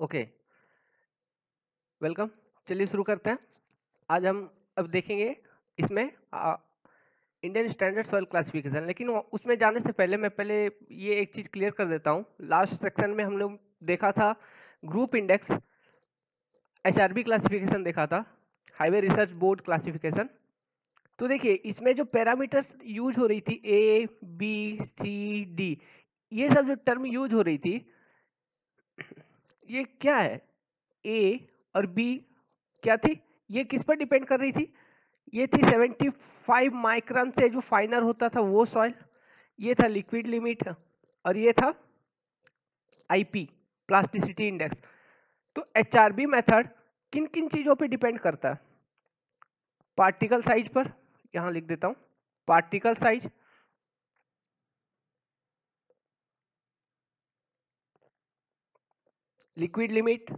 Okay, welcome. चलिए शुरू करते हैं। आज हम अब देखेंगे इसमें इंडियन स्टैंडर्ड सॉइल क्लासिफिकेशन। लेकिन उसमें जाने से पहले मैं ये एक चीज़ क्लियर कर देता हूँ। लास्ट सेक्शन में हम लोग देखा था ग्रुप इंडेक्स, एचआरबी क्लासिफिकेशन देखा था, हाईवे रिसर्च बोर्ड क्लासिफिकेशन। तो देखिए इसमें जो पैरामीटर्स यूज हो रही थी ए बी सी डी, ये सब जो टर्म यूज हो रही थी, ये क्या है? ए और बी क्या थी? ये किस पर डिपेंड कर रही थी? ये थी 75 माइक्रोन से जो फाइनर होता था वो सॉइल, ये था लिक्विड लिमिट, और ये था आईपी प्लास्टिसिटी इंडेक्स। तो एचआरबी मेथड किन किन चीजों पे डिपेंड करता है? पार्टिकल साइज पर, यहां लिख देता हूं, particle size, liquid limit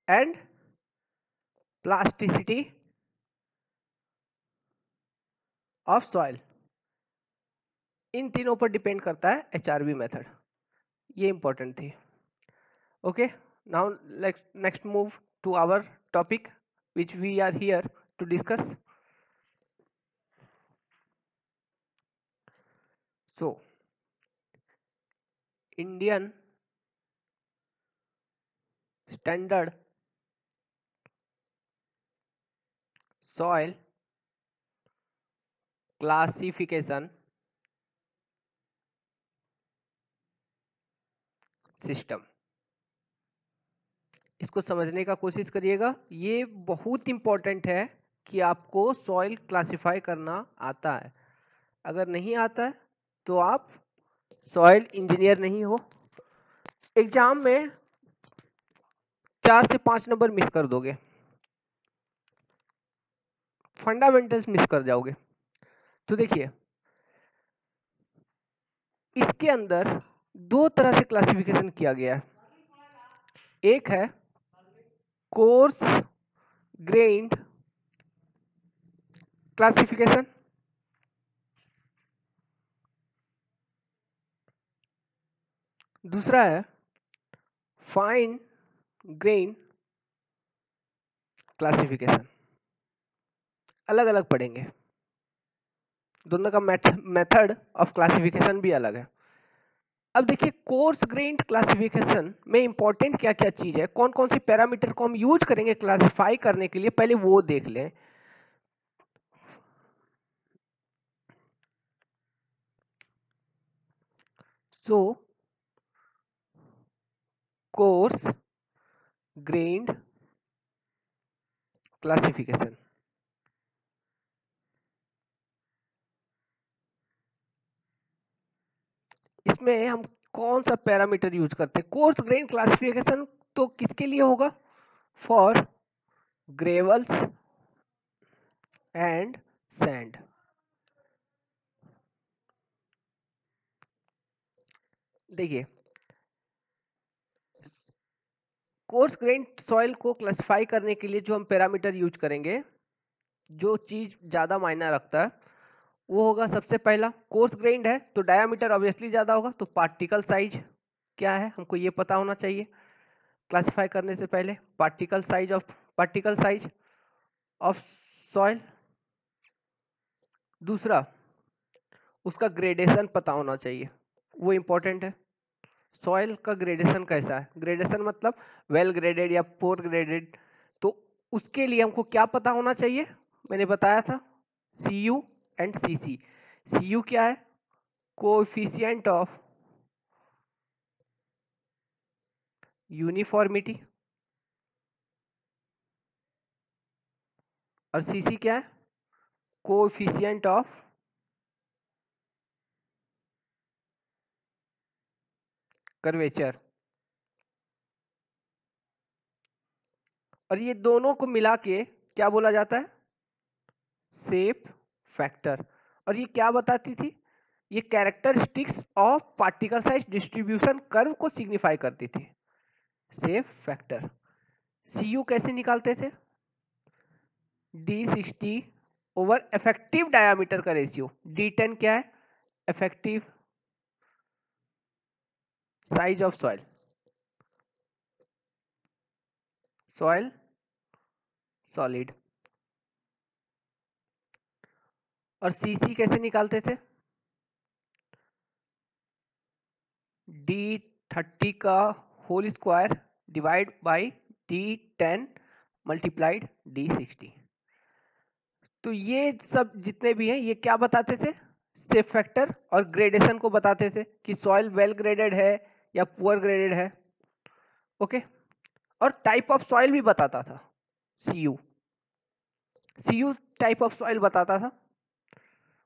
and plasticity of soil. इन तीनों पर डिपेंड करता है एचआरबी मेथड। ये इंपॉर्टेंट थी। Okay, now next move to our topic which we are here to discuss. So, Indian standard soil classification system, इसको समझने का कोशिश करिएगा। ये बहुत इंपॉर्टेंट है कि आपको सॉइल क्लासिफाई करना आता है। अगर नहीं आता है तो आप सॉइल इंजीनियर नहीं हो। एग्जाम में 4 से 5 नंबर मिस कर दोगे, फंडामेंटल्स मिस कर जाओगे। तो देखिए इसके अंदर दो तरह से क्लासिफिकेशन किया गया है। एक है कोर्स ग्रेन्ड क्लासिफिकेशन, दूसरा है फाइन ग्रेन क्लासिफिकेशन। अलग अलग पढ़ेंगे, दोनों का मेथड ऑफ क्लासिफिकेशन भी अलग है। अब देखिए कोर्स ग्रेन्ड क्लासिफिकेशन में इंपॉर्टेंट क्या क्या चीज है, कौन कौन सी पैरामीटर को हम यूज करेंगे क्लासिफाई करने के लिए, पहले वो देख लें। सो कोर्स ग्रेन्ड क्लासिफिकेशन, इसमें हम कौन सा पैरामीटर यूज करते हैं? कोर्स ग्रेन क्लासिफिकेशन तो किसके लिए होगा? For gravels and sand. देखिए कोर्स ग्रेन सॉइल को क्लासिफाई करने के लिए जो हम पैरामीटर यूज करेंगे, जो चीज ज्यादा मायना रखता है वो होगा, सबसे पहला कोर्स ग्रेन्ड है तो डायामीटर ऑब्वियसली ज्यादा होगा, तो पार्टिकल साइज क्या है हमको ये पता होना चाहिए क्लासिफाई करने से पहले। Particle size of soil. दूसरा उसका ग्रेडेशन पता होना चाहिए, वो इंपॉर्टेंट है। सॉइल का ग्रेडेशन कैसा है? ग्रेडेशन मतलब वेल ग्रेडेड या पोर ग्रेडेड। तो उसके लिए हमको क्या पता होना चाहिए? मैंने बताया था CU एंड CC। CU क्या है? कोएफिशिएंट ऑफ यूनिफॉर्मिटी, और CC क्या है? Coefficient of curvature. और ये दोनों को मिला के क्या बोला जाता है? Shape factor. और ये क्या बताती थी? ये characteristics of particle size distribution curve को सिग्निफाई करती थी, शेप फैक्टर। CU कैसे निकालते थे? D60 ओवर इफेक्टिव डायामीटर का रेशियो। D10 क्या है? Effective size of soil, soil solid. और सीसी कैसे निकालते थे? D30 का whole square divide by D10 multiplied D60। तो ये सब जितने भी हैं ये क्या बताते थे? शेप फैक्टर और ग्रेडेशन को बताते थे कि सॉइल वेल ग्रेडेड है या पुअर ग्रेडेड है। ओके, और टाइप ऑफ सॉइल भी बताता था, सीयू टाइप ऑफ सॉइल बताता था,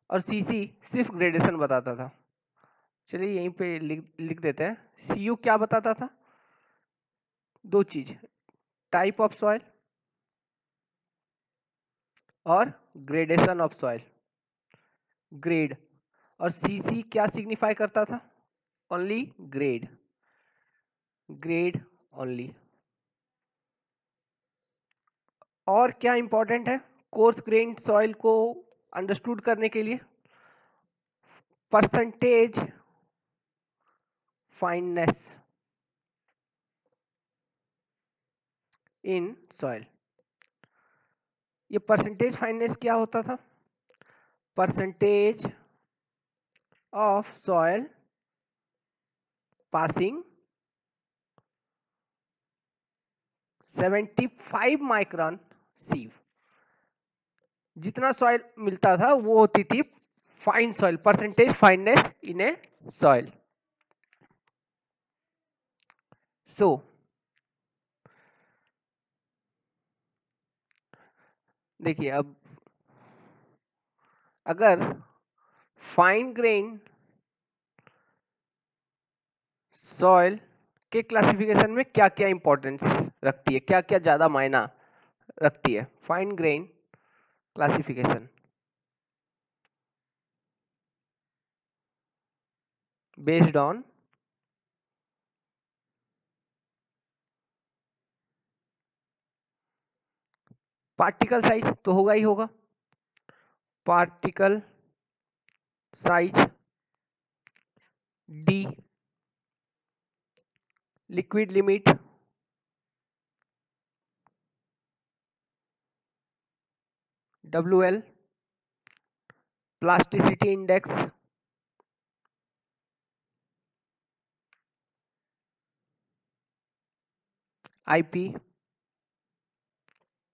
और सीसी सिर्फ ग्रेडेशन बताता था। चलिए यहीं पे लिख देते हैं। सीयू क्या बताता था? दो चीज, टाइप ऑफ सॉइल और ग्रेडेशन ऑफ सॉइल, ग्रेड। और सीसी क्या सिग्निफाई करता था? Only grade, grade only. और क्या इंपॉर्टेंट है कोर्स ग्रेन सॉइल को अंडरस्टूड करने के लिए? Percentage fineness in soil. ये परसेंटेज फाइननेस क्या होता था? Percentage of soil passing 75 micron सीव। जितना सॉइल मिलता था वो होती थी फाइन सॉइल, परसेंटेज फाइननेस इन ए सॉइल। सो देखिए, अब अगर फाइन ग्रेन सॉइल के क्लासिफिकेशन में क्या क्या इंपॉर्टेंस रखती है, क्या क्या ज्यादा मायना रखती है fine grain classification? Based on particle size तो होगा ही होगा, particle size, D liquid limit, WL plasticity index, IP।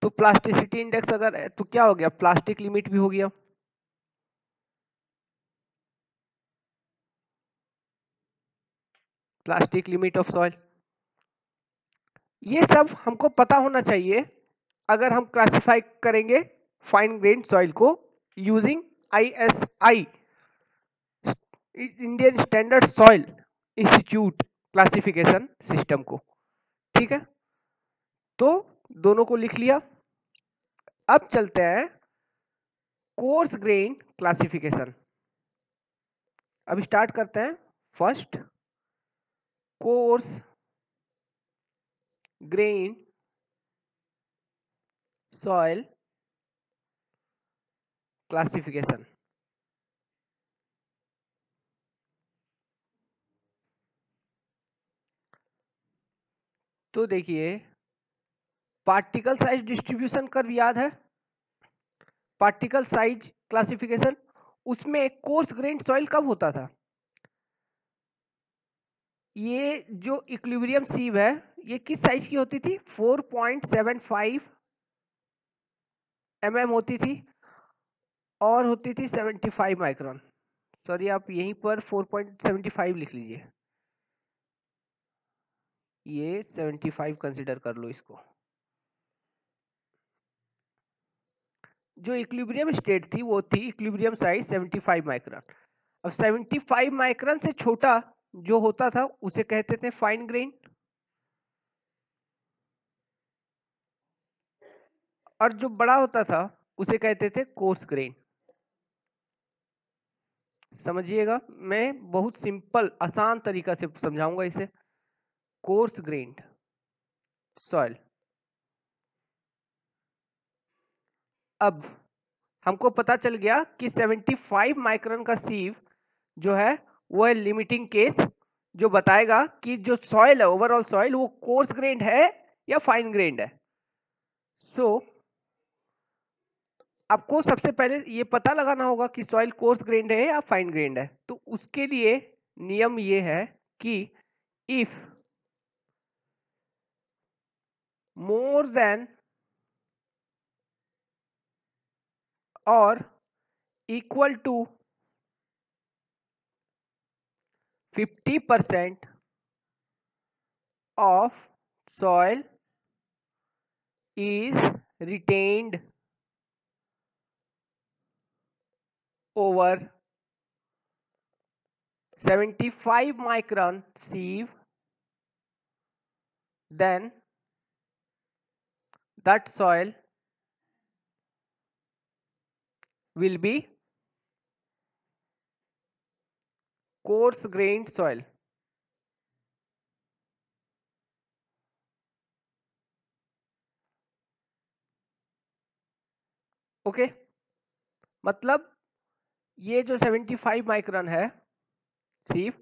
तो प्लास्टिसिटी इंडेक्स अगर है तो क्या हो गया? प्लास्टिक लिमिट भी हो गया। Plastic limit of soil. ये सब हमको पता होना चाहिए अगर हम क्लासिफाई करेंगे फाइन ग्रेन सॉइल को using ISI, Indian standard soil institute classification system को। ठीक है, तो दोनों को लिख लिया। अब चलते हैं कोर्स ग्रेन क्लासिफिकेशन। अब स्टार्ट करते हैं। First, coarse grain soil classification. तो देखिए, पार्टिकल साइज डिस्ट्रीब्यूशन कर्व याद है? पार्टिकल साइज क्लासिफिकेशन, उसमें कोर्स ग्रेन सॉइल कब होता था? ये जो इक्विलिब्रियम सीव है ये किस साइज की होती थी? 4.75 mm होती थी और होती थी 75 माइक्रोन। सॉरी, आप यहीं पर 4.75 लिख लीजिए, ये 75 कंसिडर कर लो इसको। जो इक्विलिब्रियम स्टेट थी वो थी इक्विलिब्रियम साइज 75 माइक्रोन। अब 75 माइक्रोन से छोटा जो होता था उसे कहते थे फाइन ग्रेन, और जो बड़ा होता था उसे कहते थे कोर्स ग्रेन। समझिएगा, मैं बहुत सिंपल आसान तरीका से समझाऊंगा इसे। Course grand soil. अब हमको पता चल गया कि 75 माइक्रोन का सीव जो है वो है लिमिटिंग केस, जो बताएगा कि जो सॉइल है, ओवरऑल सॉइल, वो कोर्स ग्रेन्ड है या फाइन ग्रेन्ड है। सो आपको सबसे पहले ये पता लगाना होगा कि सॉइल कोर्स ग्रेन्ड है या फाइन ग्रेन्ड है। तो उसके लिए नियम ये है कि इफ मोर देन और equal to 50% of soil is retained over 75 micron sieve, then that soil will be coarse grained soil. Okay, मतलब ये जो 75 माइक्रोन है सिर्फ,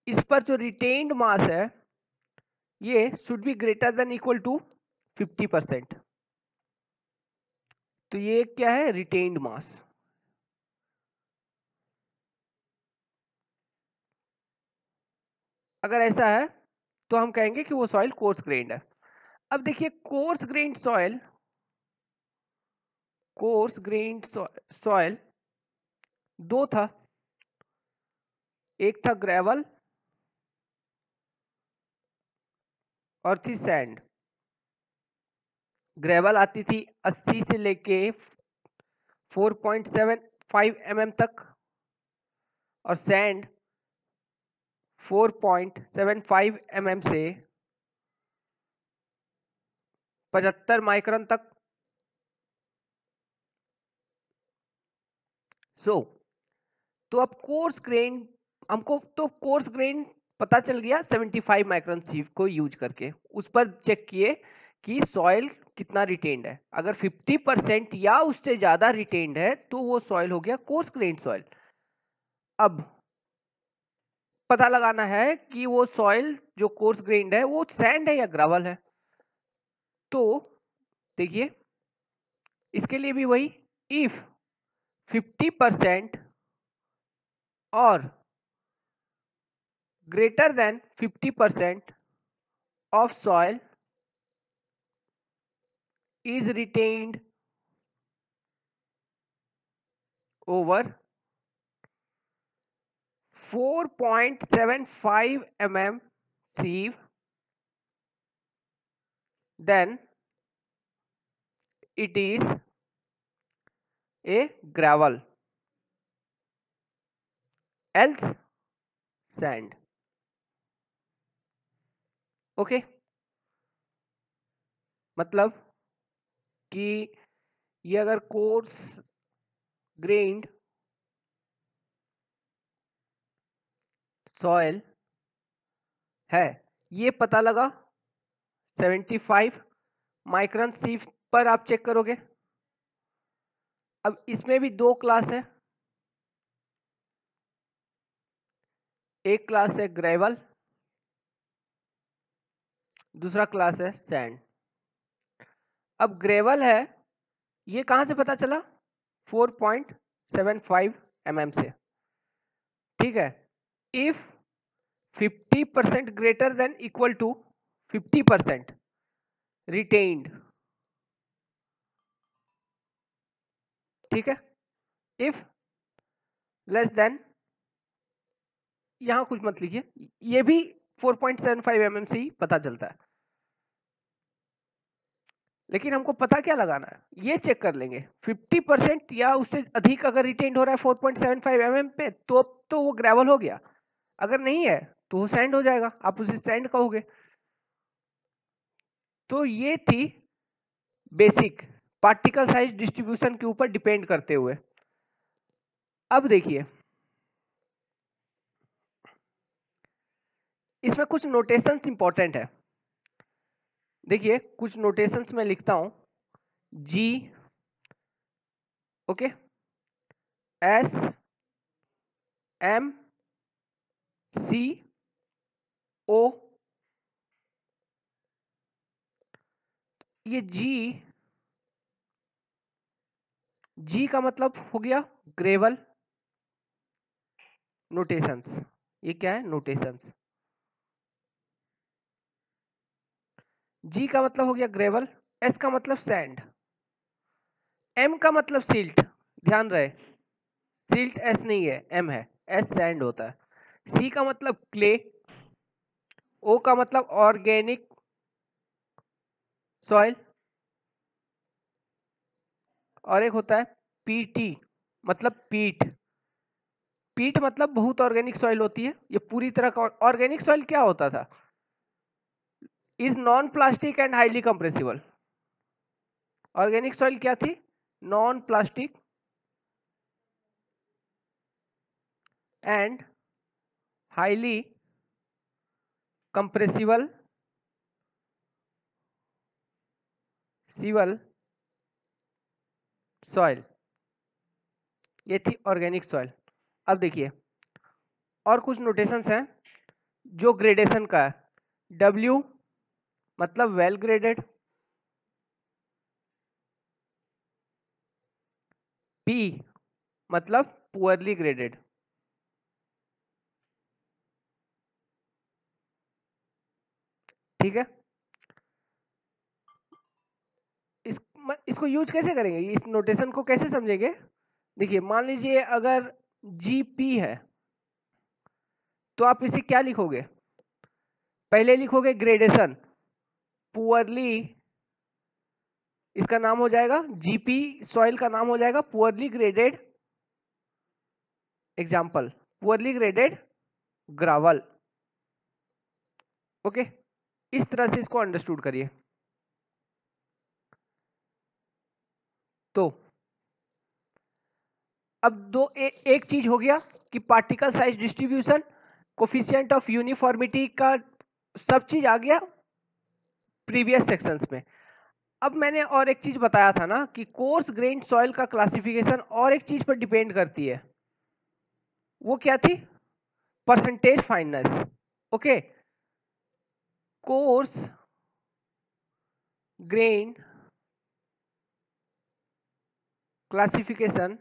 इस पर जो रिटेन्ड मास है ये should be greater than equal to 50%। तो ये क्या है, रिटेन्ड मास। अगर ऐसा है तो हम कहेंगे कि वो सॉइल कोर्स ग्रेन्ड है। अब देखिए course grand soil, course grand soil दो था, एक था ग्रेवल और थी सैंड। ग्रेवल आती थी 80 से लेके 4.75 mm तक और सैंड 4.75 mm से 75 माइक्रोन तक। तो अब कोर्स ग्रेन, हमको तो कोर्स ग्रेन पता चल गया 75 माइक्रोन सीव को यूज करके। उस पर चेक किए कि सॉइल कितना रिटेन्ड है। अगर 50% या उससे ज्यादा रिटेन्ड है तो वो सॉइल हो गया कोर्स ग्रेन सॉइल। अब पता लगाना है कि वो सॉइल जो कोर्स ग्रेन्ड है वो सैंड है या ग्रावल है। तो देखिए इसके लिए भी वही, इफ 50% और greater than 50% of soil is retained over 4.75 mm sieve, then it is a gravel, else sand. Okay, मतलब कि ये अगर कोर्स ग्रेन्ड सॉइल है, ये पता लगा 75 माइक्रोन सीव पर आप चेक करोगे। अब इसमें भी दो क्लास है, एक क्लास है ग्रेवल, दूसरा क्लास है सैंड। अब ग्रेवल है, ये कहां से पता चला, 4.75 mm से। ठीक है, if 50% greater than equal to 50% retained, ठीक है, इफ लेस देन, यहां कुछ मत लिखिए, ये भी 4.75 mm से ही पता चलता है। लेकिन हमको पता क्या लगाना है, ये चेक कर लेंगे 50% या उससे अधिक अगर रिटेन्ड हो रहा है 4.75 mm पे तो वो ग्रेवल हो गया। अगर नहीं है तो वो सैंड हो जाएगा, आप उसे सैंड कहोगे। तो ये थी बेसिक पार्टिकल साइज डिस्ट्रीब्यूशन के ऊपर डिपेंड करते हुए। अब देखिए इसमें कुछ नोटेशंस इंपॉर्टेंट है। देखिए कुछ नोटेशंस में लिखता हूं, जी, ओके, एस, एम, सी, ओ, ये जी का मतलब हो गया ग्रेवल नोटेशंस। ये क्या है? नोटेशंस। जी का मतलब हो गया ग्रेवल, एस का मतलब सैंड, एम का मतलब सिल्ट। ध्यान रहे, सिल्ट एस नहीं है, एम है, एस सैंड होता है। सी का मतलब क्ले, ओ का मतलब ऑर्गेनिक सॉइल, और एक होता है पीटी मतलब पीट। पीट मतलब बहुत ऑर्गेनिक सॉइल होती है। ये पूरी तरह का ऑर्गेनिक सॉइल क्या होता था? Is non plastic and highly compressible. Organic soil क्या थी? Non plastic and highly compressible civil soil. ये थी ऑर्गेनिक सॉइल। अब देखिए और कुछ नोटेशंस हैं जो ग्रेडेशन का है। डब्ल्यू मतलब वेल ग्रेडेड, पी मतलब पुअरली ग्रेडेड, ठीक है। इस इसको यूज कैसे करेंगे, इस नोटेशन को कैसे समझेंगे? देखिए मान लीजिए अगर जीपी है तो आप इसे क्या लिखोगे? पहले लिखोगे ग्रेडेशन, पुअरली, इसका नाम हो जाएगा जीपी, सॉइल का नाम हो जाएगा poorly graded, example poorly graded gravel. Okay, इस तरह से इसको अंडरस्टूड करिए। तो अब एक चीज हो गया कि particle size distribution, coefficient of uniformity का सब चीज आ गया प्रीवियस सेक्शंस में। अब मैंने और एक चीज बताया था ना कि कोर्स ग्रेन सॉइल का क्लासिफिकेशन और एक चीज पर डिपेंड करती है। वो क्या थी? Percentage fineness. Okay, coarse grain classification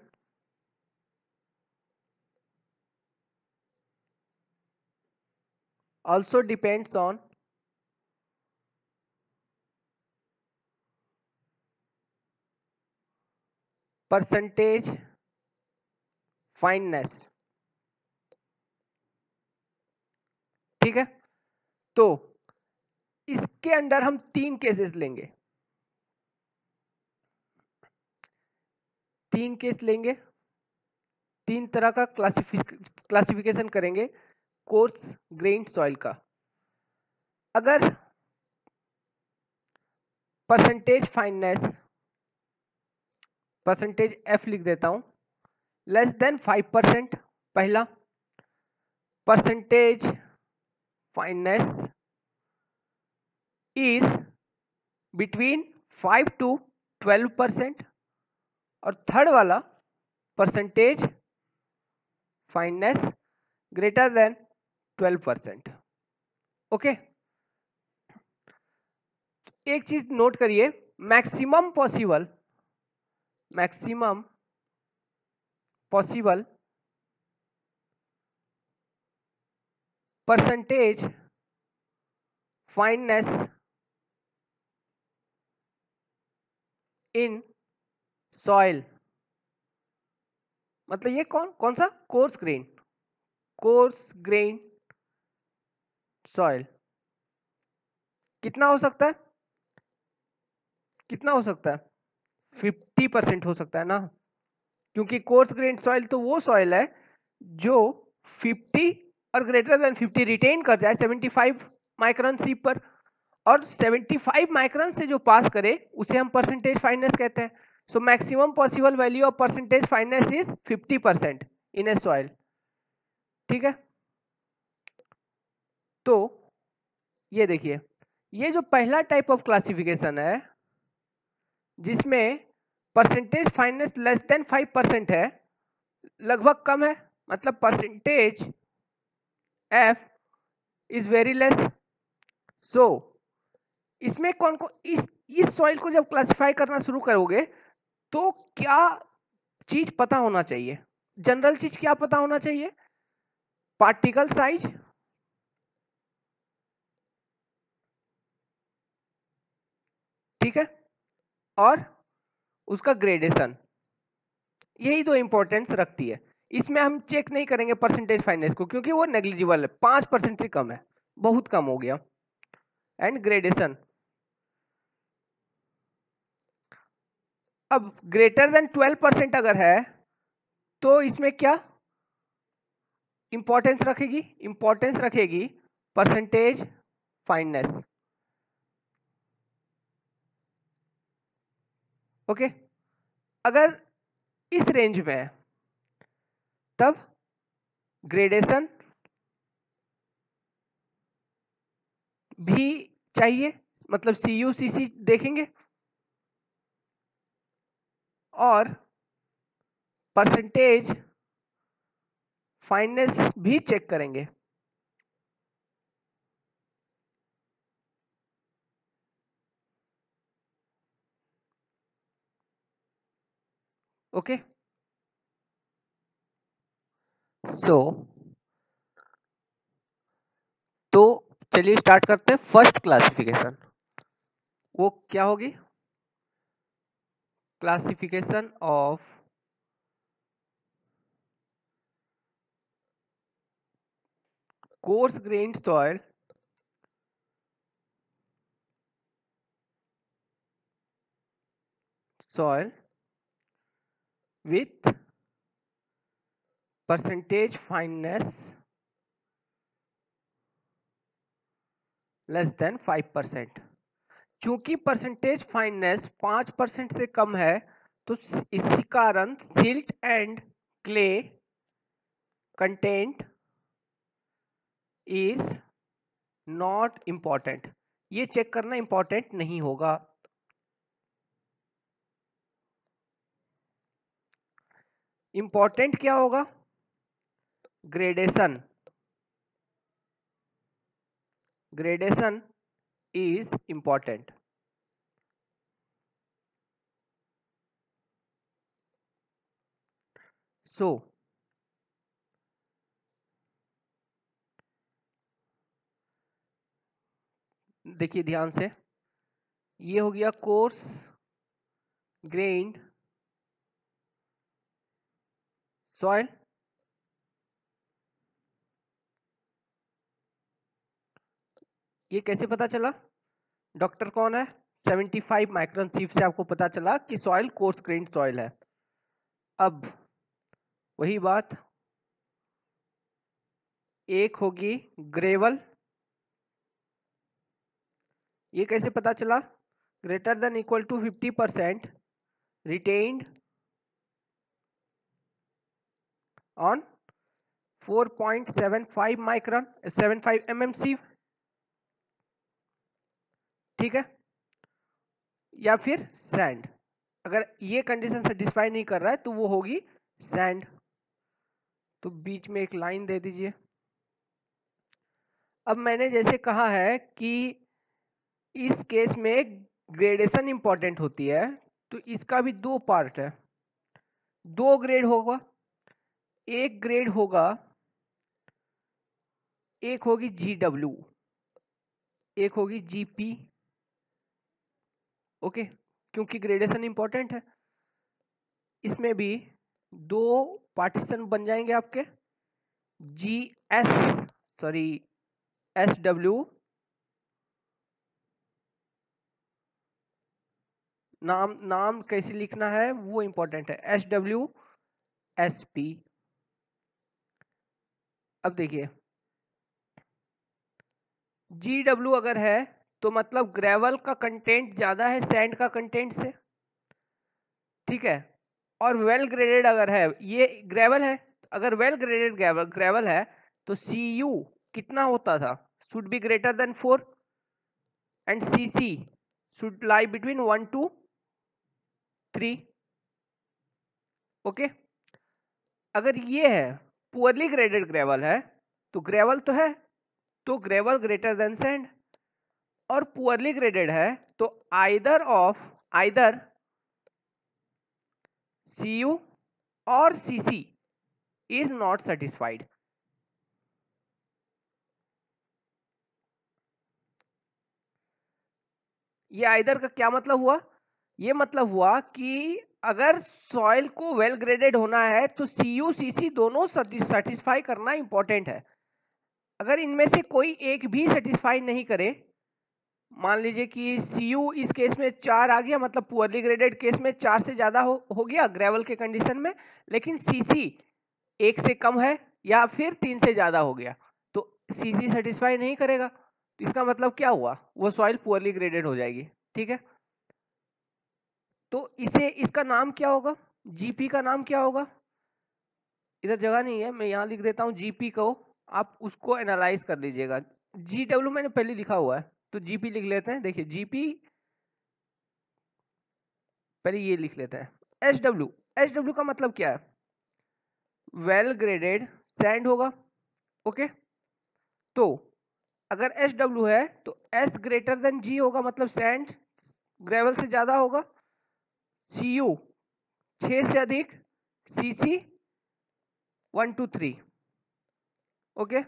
also depends on percentage fineness, ठीक है। तो इसके अंडर हम तीन केसेस लेंगे, तीन केस लेंगे, तीन तरह का क्लासिफिकेशन करेंगे कोर्स ग्रेन सॉइल का। अगर परसेंटेज फाइननेस, परसेंटेज एफ लिख देता हूं, लेस देन 5%, पहला। Percentage fineness is between 5 to 12%, और थर्ड वाला percentage fineness greater than 12%। Okay, एक चीज नोट करिए, maximum possible percentage fineness in soil, मतलब ये कौन सा? Coarse grain soil. कितना हो सकता है? कितना हो सकता है? 50% हो सकता है ना, क्योंकि कोर्स ग्रेन सॉइल तो वो सॉइल है जो 50 और ग्रेटर देन 50 रिटेन कर जाए 75 माइक्रोन सी पर, और 75 माइक्रोन से जो पास करे उसे हम परसेंटेज फाइननेस कहते हैं। So maximum possible value of percentage fineness is 50% in A soil, ठीक है। तो ये देखिए, ये जो पहला टाइप ऑफ क्लासिफिकेशन है जिसमें परसेंटेज फाइननेस लेस देन 5% है, लगभग कम है, मतलब percentage F is very less. So इसमें कौन को इस सॉइल को जब क्लासिफाई करना शुरू करोगे तो क्या चीज पता होना चाहिए? जनरल चीज क्या पता होना चाहिए? पार्टिकल साइज, ठीक है, और उसका ग्रेडेशन, यही दो इंपॉर्टेंस रखती है। इसमें हम चेक नहीं करेंगे परसेंटेज फाइनेंस को क्योंकि वो नेग्लिजिबल है, 5% से कम है, बहुत कम हो गया। एंड ग्रेडेशन, अब ग्रेटर देन 12% अगर है तो इसमें क्या इंपॉर्टेंस रखेगी? इंपॉर्टेंस रखेगी परसेंटेज फाइननेस। ओके, अगर इस रेंज में है तब ग्रेडेशन भी चाहिए, मतलब CU/CC देखेंगे और परसेंटेज फाइननेस भी चेक करेंगे। ओके, सो तो चलिए स्टार्ट करते हैं। फर्स्ट क्लासिफिकेशन वो क्या होगी? Classification of course grand soil with percentage fineness less than 5%। चूंकि परसेंटेज फाइननेस 5% से कम है तो इसी कारण silt and clay content is not important. ये चेक करना इंपॉर्टेंट नहीं होगा। इंपॉर्टेंट क्या होगा? Gradation, gradation is important. So देखिए ध्यान से, ये हो गया कोर्स ग्रेन्ड सॉइल, ये कैसे पता चला? डॉक्टर कौन है? 75 माइक्रोन सीप से आपको पता चला कि सॉइल कोर्स ग्रेन्ड सॉइल है। अब वही बात, एक होगी ग्रेवल, ये कैसे पता चला? Greater than equal to 50% retained on 4.75 micron 75 mmC, ठीक है, या फिर सैंड। अगर ये कंडीशन सेटिस्फाई नहीं कर रहा है तो वो होगी सैंड। तो बीच में एक लाइन दे दीजिए। अब मैंने जैसे कहा है कि इस केस में ग्रेडेशन इंपॉर्टेंट होती है, तो इसका भी दो पार्ट है, दो ग्रेड होगा। एक ग्रेड होगा, एक होगी GW, एक होगी GP। ओके, क्योंकि ग्रेडेशन इंपॉर्टेंट है, इसमें भी दो पार्टीशन बन जाएंगे आपके, SW, नाम कैसे लिखना है वो इंपॉर्टेंट है, SW/SP। अब देखिए GW अगर है तो मतलब ग्रेवल का कंटेंट ज्यादा है सैंड का कंटेंट से, ठीक है, और वेल ग्रेडेड अगर है, ये ग्रेवल है, अगर वेल ग्रेडेड ग्रेवल है तो CU कितना होता था? Should be greater than 4 and CC should lie between 1 to 3। Okay, अगर ये है पुअरली ग्रेडेड ग्रेवल है तो ग्रेवल तो है तो ग्रेवल ग्रेटर देन सैंड, और पुअरली ग्रेडेड है तो आइदर Cu और Cc इज नॉट सेटिस्फाइड। ये आइदर का क्या मतलब हुआ? ये मतलब हुआ कि अगर सॉइल को वेल ग्रेडेड होना है तो Cu Cc दोनों सेटिस्फाई करना इंपॉर्टेंट है। अगर इनमें से कोई एक भी सेटिस्फाई नहीं करे, मान लीजिए कि Cu इस केस में 4 आ गया, मतलब पुअरली ग्रेडेड केस में 4 से ज्यादा हो गया ग्रेवल के कंडीशन में, लेकिन Cc 1 से कम है या फिर 3 से ज्यादा हो गया, तो Cc सेटिस्फाई नहीं करेगा। तो इसका मतलब क्या हुआ? वो सॉइल पुअरली ग्रेडेड हो जाएगी। ठीक है, तो इसका नाम क्या होगा? जीपी का नाम क्या होगा? इधर जगह नहीं है, मैं यहाँ लिख देता हूँ जीपी को, आप उसको एनालाइज कर लीजिएगा। जीडब्ल्यू मैंने पहले लिखा हुआ है, तो जीपी लिख लेते हैं। देखिए जीपी पहले ये लिख लेते हैं। एच डब्ल्यू का मतलब क्या है? वेल ग्रेडेड सैंड होगा। ओके, तो अगर एच डब्ल्यू है तो एस ग्रेटर देन जी होगा, मतलब सैंड ग्रेवल से ज्यादा होगा। सी यू 6 से अधिक, सी सी 1 to 3। ओके,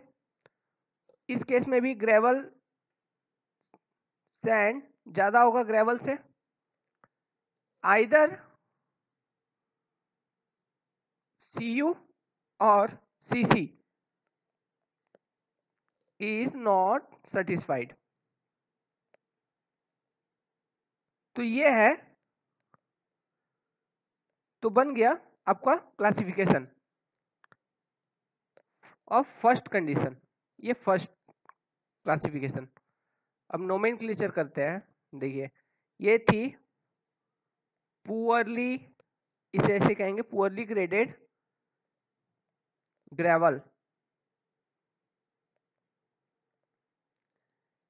इस केस में भी ग्रेवल सैंड ज्यादा होगा ग्रेवल से। आइदर Cu और Cc is not satisfied। तो ये है, तो बन गया आपका क्लासिफिकेशन ऑफ फर्स्ट कंडीशन। ये फर्स्ट क्लासिफिकेशन। अब नोमेनक्लेचर करते हैं। देखिए ये थी पुअरली, इसे ऐसे कहेंगे पुअरली ग्रेडेड ग्रेवल,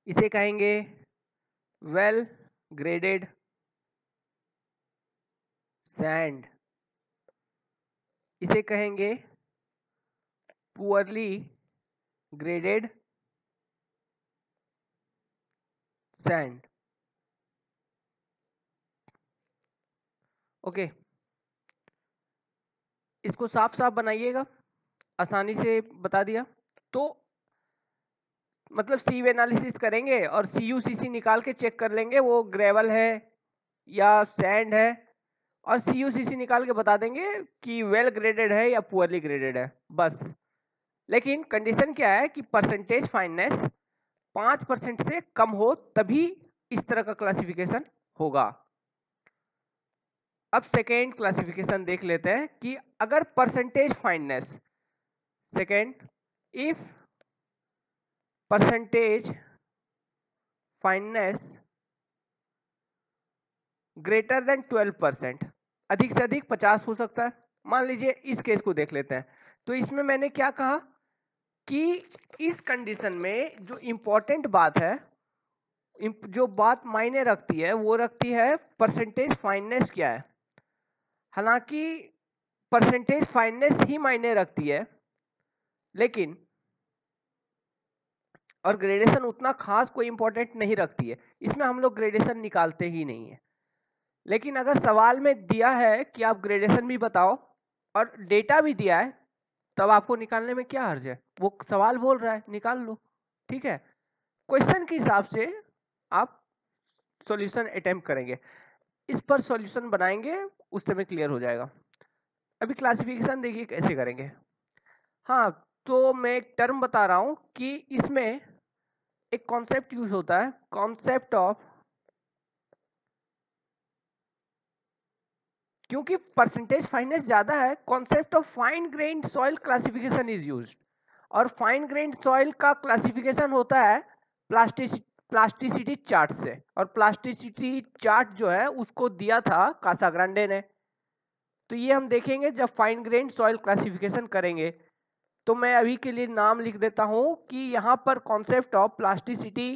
इसे कहेंगे वेल ग्रेडेड सैंड, इसे कहेंगे पुअरली ग्रेडेड सैंड। ओके, इसको साफ साफ बनाइएगा, आसानी से बता दिया। तो मतलब सीव एनालिसिस करेंगे और CuCc निकाल के चेक कर लेंगे वो ग्रेवल है या सैंड है, और CuCc निकाल के बता देंगे कि वेल ग्रेडेड है या पुअरली ग्रेडेड है, बस। लेकिन कंडीशन क्या है कि परसेंटेज फाइननेस 5% से कम हो तभी इस तरह का क्लासिफिकेशन होगा। अब सेकेंड क्लासिफिकेशन देख लेते हैं कि अगर percentage fineness, second, if percentage fineness greater than 12%, अधिक से अधिक 50 हो सकता है। मान लीजिए इस केस को देख लेते हैं। तो इसमें मैंने क्या कहा कि इस कंडीशन में जो इंपॉर्टेंट बात है, जो बात मायने रखती है, वो रखती है परसेंटेज फाइननेस क्या है। हालांकि परसेंटेज फाइननेस ही मायने रखती है, लेकिन और ग्रेडेशन उतना खास कोई इंपॉर्टेंट नहीं रखती है, इसमें हम लोग ग्रेडेशन निकालते ही नहीं है। लेकिन अगर सवाल में दिया है कि आप ग्रेडेशन भी बताओ और डेटा भी दिया है, तब आपको निकालने में क्या हर्ज है? वो सवाल बोल रहा है, निकाल लो। ठीक है, क्वेश्चन के हिसाब से आप सॉल्यूशन अटेम्प्ट करेंगे, इस पर सॉल्यूशन बनाएंगे, उस समय क्लियर हो जाएगा। अभी क्लासिफिकेशन देखिए कैसे करेंगे। हाँ, तो मैं एक टर्म बता रहा हूं कि इसमें एक कॉन्सेप्ट यूज होता है, कॉन्सेप्ट ऑफ, क्योंकि परसेंटेज फाइननेस ज्यादा है, concept of fine grand soil classification is used. और फाइन ग्रेन्ड सॉइल का क्लासिफिकेशन होता है प्लास्टिसिटी चार्ट से, और प्लास्टिसिटी चार्ट जो है उसको दिया था कासाग्रांडे ने। तो ये हम देखेंगे जब फाइन ग्रेन्ड सॉइल क्लासिफिकेशन करेंगे। तो मैं अभी के लिए नाम लिख देता हूं कि यहां पर concept of plasticity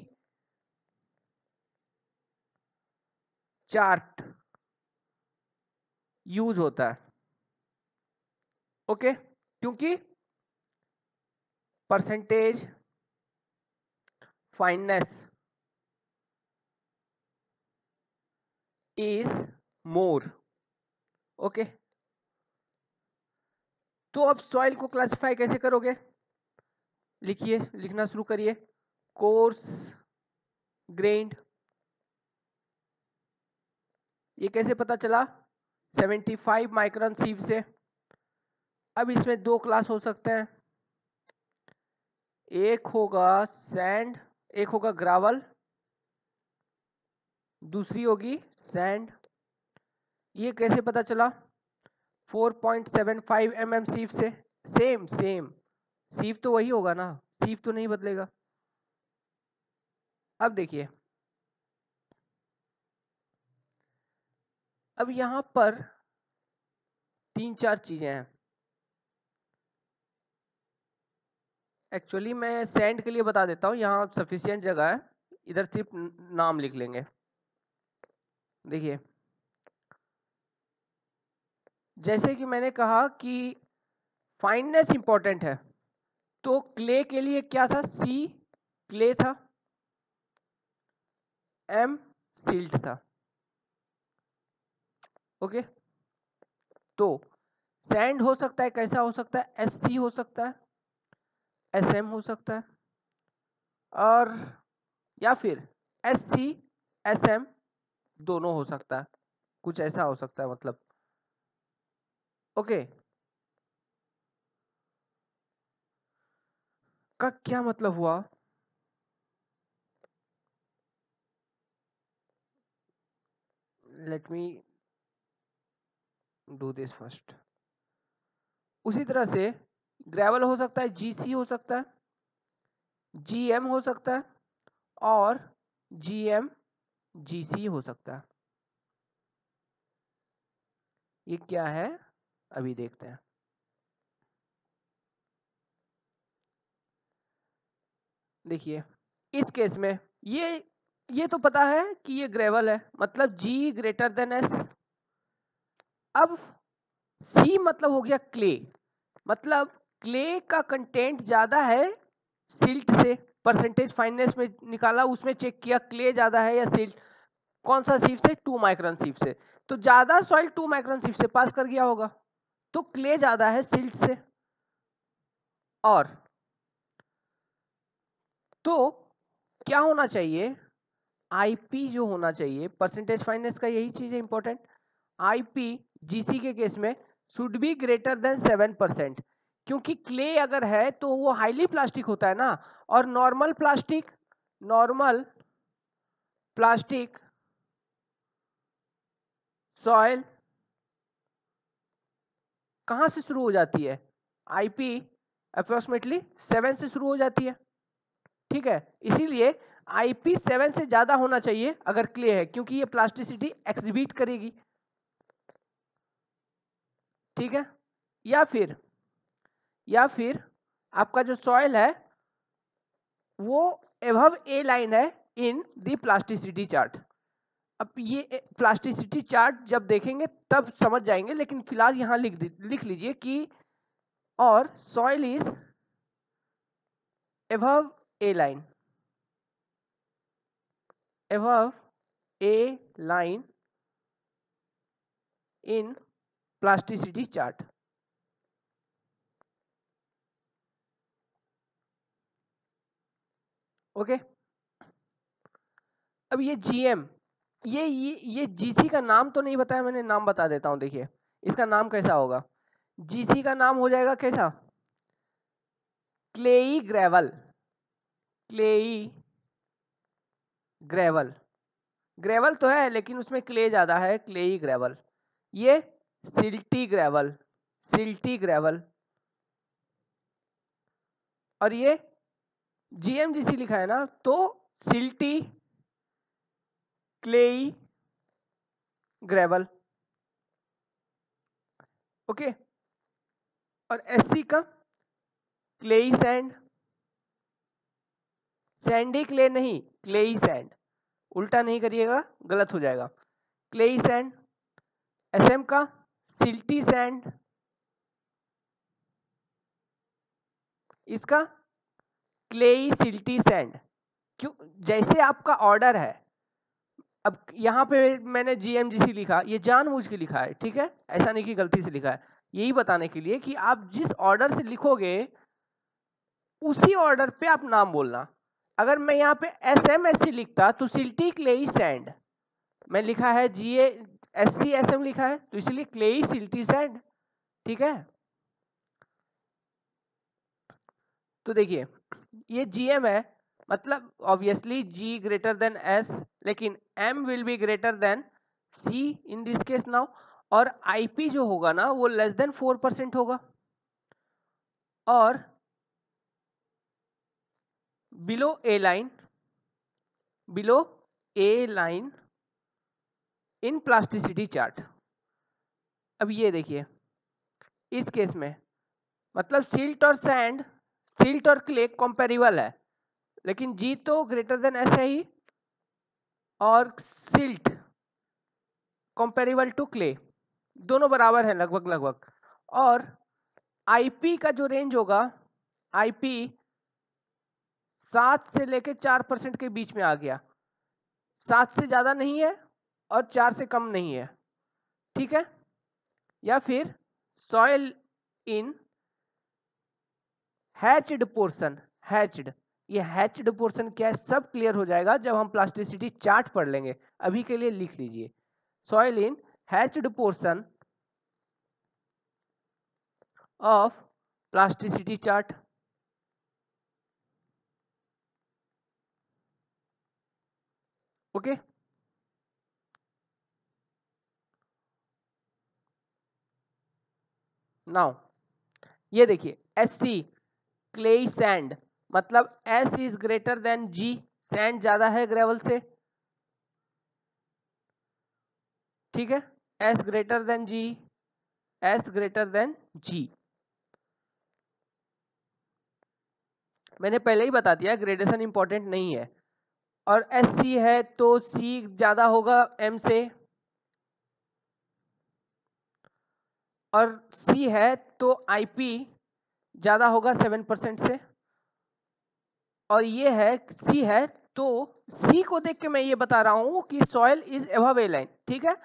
chart use होता है। ओके, क्योंकि percentage fineness is more. Okay, तो अब सॉइल को क्लासिफाई कैसे करोगे? लिखिए, लिखना शुरू करिए। कोर्स ग्रेन्ड, ये कैसे पता चला? 75 माइक्रोन सीव से। अब इसमें दो क्लास हो सकते हैं, एक होगा सैंड, एक होगा ग्रावल, दूसरी होगी सैंड। ये कैसे पता चला? 4.75 mm सीव से। सेम सीव तो वही होगा ना, सीव तो नहीं बदलेगा। अब देखिए, अब यहां पर 3-4 चीजें हैं। एक्चुअली मैं सैंड के लिए बता देता हूं, यहाँ सफिशिएंट जगह है, इधर सिर्फ नाम लिख लेंगे। देखिए, जैसे कि मैंने कहा कि फाइननेस इंपॉर्टेंट है, तो क्ले के लिए क्या था? सी क्ले था, एम सिल्ट था। ओके, तो सैंड हो सकता है, कैसा हो सकता है? एससी हो सकता है, एसएम हो सकता है, और या फिर एससी एसएम दोनों हो सकता है, कुछ ऐसा हो सकता है मतलब। ओके, का क्या मतलब हुआ? Let me do this first. उसी तरह से ग्रेवल हो सकता है, जीसी हो सकता है, जीएम हो सकता है, और जीएम जीसी हो सकता है। ये क्या है अभी देखते हैं। देखिए, इस केस में ये तो पता है कि ये ग्रेवल है, मतलब जी ग्रेटर देन एस। अब सी मतलब हो गया क्ले, मतलब क्ले का कंटेंट ज्यादा है सिल्ट से। परसेंटेज फाइननेस में निकाला, उसमें चेक किया क्ले ज्यादा है या सिल्ट। कौन सा सीव से? 2 माइक्रोन सीव से। तो ज्यादा सॉइल 2 माइक्रोन सीव से पास कर गया होगा, तो क्ले ज्यादा है सिल्ट से। और तो क्या होना चाहिए? आईपी जो होना चाहिए, परसेंटेज फाइननेस का यही चीज है इंपॉर्टेंट। आईपी जीसी के केस में शुड बी ग्रेटर देन 7%, क्योंकि क्ले अगर है तो वो हाईली प्लास्टिक होता है ना, और नॉर्मल प्लास्टिक सॉइल कहां से शुरू हो जाती है? आईपी अप्रोक्सीमेटली 7 से शुरू हो जाती है, ठीक है। इसीलिए आईपी 7 से ज्यादा होना चाहिए अगर क्ले है, क्योंकि ये प्लास्टिसिटी एक्सिबिट करेगी, ठीक है। या फिर आपका जो सॉइल है वो एबव ए लाइन है इन द प्लास्टिसिटी चार्ट। अब ये प्लास्टिसिटी चार्ट जब देखेंगे तब समझ जाएंगे, लेकिन फिलहाल यहां लिख लीजिए कि और soil is above A line, above A line in plasticity chart. Okay, अब ये जीएम, ये जीसी का नाम तो नहीं बताया मैंने, नाम बता देता हूं। देखिए, इसका नाम कैसा होगा? जीसी का नाम हो जाएगा कैसा? Clayey gravel, clayey gravel. Gravel तो है लेकिन उसमें क्ले ज्यादा है, क्लेई ग्रेवल। ये सिल्टी ग्रेवल, सिल्टी ग्रेवल। और ये जीएमजीसी लिखा है ना, तो सिल्टी क्लेई ग्रेवल। ओके, और एससी का क्लेई सैंड, सैंडी क्ले नहीं, क्लेई सैंड। उल्टा नहीं करिएगा, गलत हो जाएगा। Clayey sand. एसएम का सिल्टी सैंड, इसका क्लेई सिल्टी सैंड। क्यों, जैसे आपका ऑर्डर है, अब यहाँ पे मैंने GMGC लिखा, ये जानबूझ के लिखा है, ठीक है, ऐसा नहीं कि गलती से लिखा है, यही बताने के लिए कि आप जिस ऑर्डर से लिखोगे उसी ऑर्डर पे आप नाम बोलना। अगर मैं यहाँ पे SMSC लिखता तो सिल्टी क्लेई सैंड, मैं लिखा है GASCSM लिखा है, तो इसलिए क्लेई सिल्टी सैंड, ठीक है। तो देखिए ये GM है, मतलब obviously G greater than S, लेकिन M will be greater than C in this case now, और IP जो होगा ना वो लेस देन 4% होगा, और below A line in plasticity chart. अब ये देखिए इस केस में मतलब सिल्ट और क्ले कंपेरेबल है, लेकिन G तो ग्रेटर देन S है ही, और सिल्ट कंपेरेबल टू क्ले, दोनों बराबर है लगभग, और IP का जो रेंज होगा, IP 7 से लेके 4% के बीच में आ गया, 7 से ज्यादा नहीं है और 4 से कम नहीं है, ठीक है। या फिर सॉइल इन हैच्ड पोर्शन, ये हैच्ड पोर्शन क्या है सब क्लियर हो जाएगा जब हम प्लास्टिसिटी चार्ट पढ़ लेंगे, अभी के लिए लिख लीजिए soil in hatched portion of plasticity chart. Okay, now ये देखिए SC क्लेई सैंड, मतलब S is greater than G, sand ज्यादा है ग्रेवल से, ठीक है, S ग्रेटर देन G। मैंने पहले ही बता दिया ग्रेडेशन इंपॉर्टेंट नहीं है, और SC है तो C ज्यादा होगा M से, और C है तो IP ज्यादा होगा 7% से, और ये है C है तो C को देख के मैं ये बता रहा हूं कि soil is above A line, ठीक है।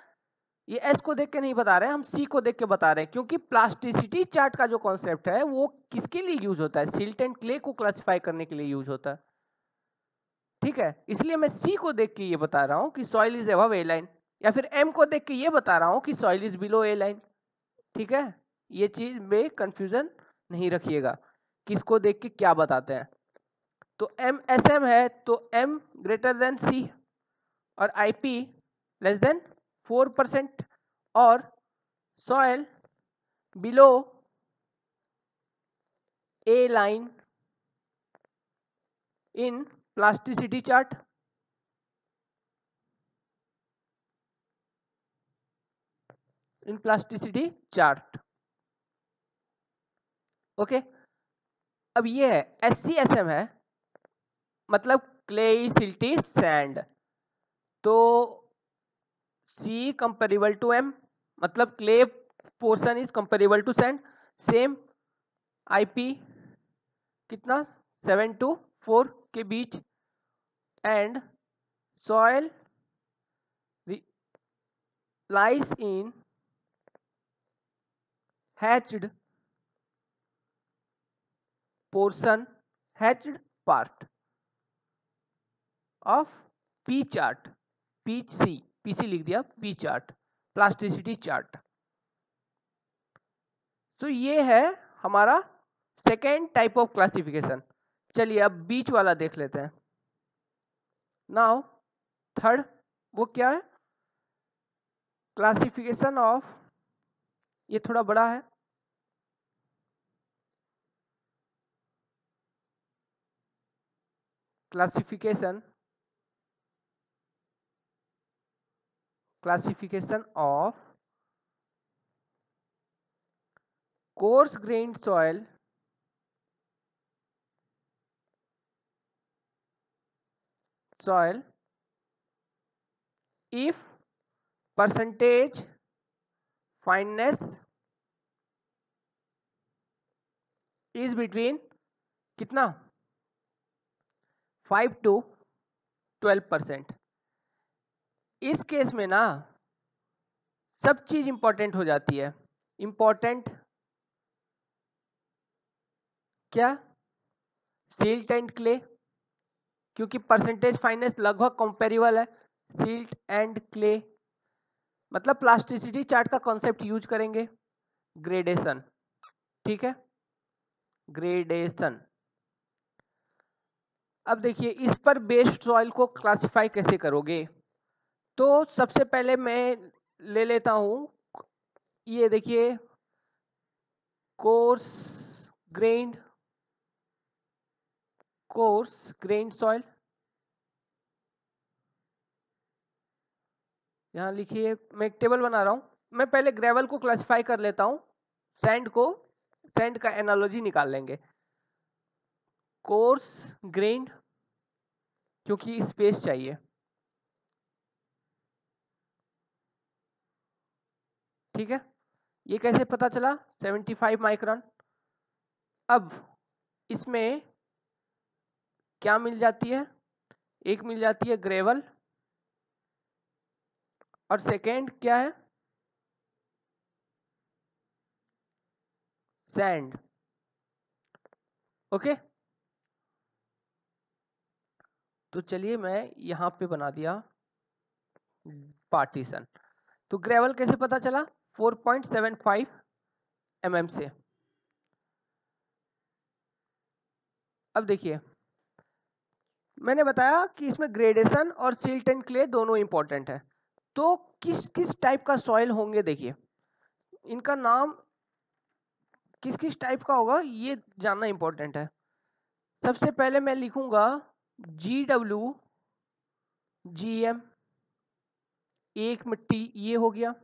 ये S को देख के नहीं बता रहे हैं, हम C को देख के बता रहे हैं, क्योंकि प्लास्टिसिटी चार्ट का जो कॉन्सेप्ट है वो किसके लिए यूज होता है, सिल्ट एंड क्ले को क्लासिफाई करने के लिए यूज होता है, ठीक है। इसलिए मैं C को देख के ये बता रहा हूं कि soil is above A line, या फिर M को देख के ये बता रहा हूं कि soil is below A line, ठीक है। ये चीज में कंफ्यूजन नहीं रखिएगा किसको देख के क्या बताते हैं। तो SM है तो M ग्रेटर देन C, और IP लेस देन 4%, और soil below A line in plasticity chart. Okay, अब ये है SCSM है, मतलब क्ले सिल्टी सैंड, तो C कंपेरेबल टू M, मतलब clay portion is comparable to sand, same IP कितना 7 to 4 के बीच, and soil lies in hatched portion, hatched part of P chart, PC लिख दिया, P चार्ट, प्लास्टिसिटी चार्ट। तो ये है हमारा सेकेंड टाइप ऑफ क्लासिफिकेशन। चलिए अब बीच वाला देख लेते हैं। नाउ थर्ड, वो क्या है, क्लासिफिकेशन ऑफ, ये थोड़ा बड़ा है, classification of coarse grained soil if percentage fineness is between कितना 5 to 12%। इस केस में ना सब चीज इंपॉर्टेंट हो जाती है। इंपॉर्टेंट क्या? सिल्ट एंड क्ले, क्योंकि परसेंटेज फाइनेंस लगभग कंपेरेबल है। सिल्ट एंड क्ले मतलब प्लास्टिसिटी चार्ट का कॉन्सेप्ट यूज करेंगे। ग्रेडेशन, ठीक है, ग्रेडेशन। अब देखिए इस पर बेस्ड सॉइल को क्लासिफाई कैसे करोगे? तो सबसे पहले मैं ले लेता हूं, ये देखिए कोर्स ग्रेन्ड सॉइल। यहां लिखिए, मैं एक टेबल बना रहा हूं। मैं पहले ग्रेवल को क्लासिफाई कर लेता हूं, सैंड का एनालॉजी निकाल लेंगे। कोर्स ग्रेन्ड, क्योंकि स्पेस चाहिए, ठीक है। ये कैसे पता चला? 75 माइक्रोन। अब इसमें क्या मिल जाती है? एक मिल जाती है ग्रेवल, और सेकेंड क्या है? सैंड। ओके, तो चलिए मैं यहां पे बना दिया पार्टीशन। तो ग्रेवल कैसे पता चला? 4.75 mm से। अब देखिए मैंने बताया कि इसमें ग्रेडेशन और सिल्ट एंड क्ले दोनों इंपॉर्टेंट है। तो किस किस टाइप का सॉइल होंगे, देखिए इनका नाम किस किस टाइप का होगा ये जानना इंपॉर्टेंट है। सबसे पहले मैं लिखूंगा GW GM, एक मिट्टी ये हो गया,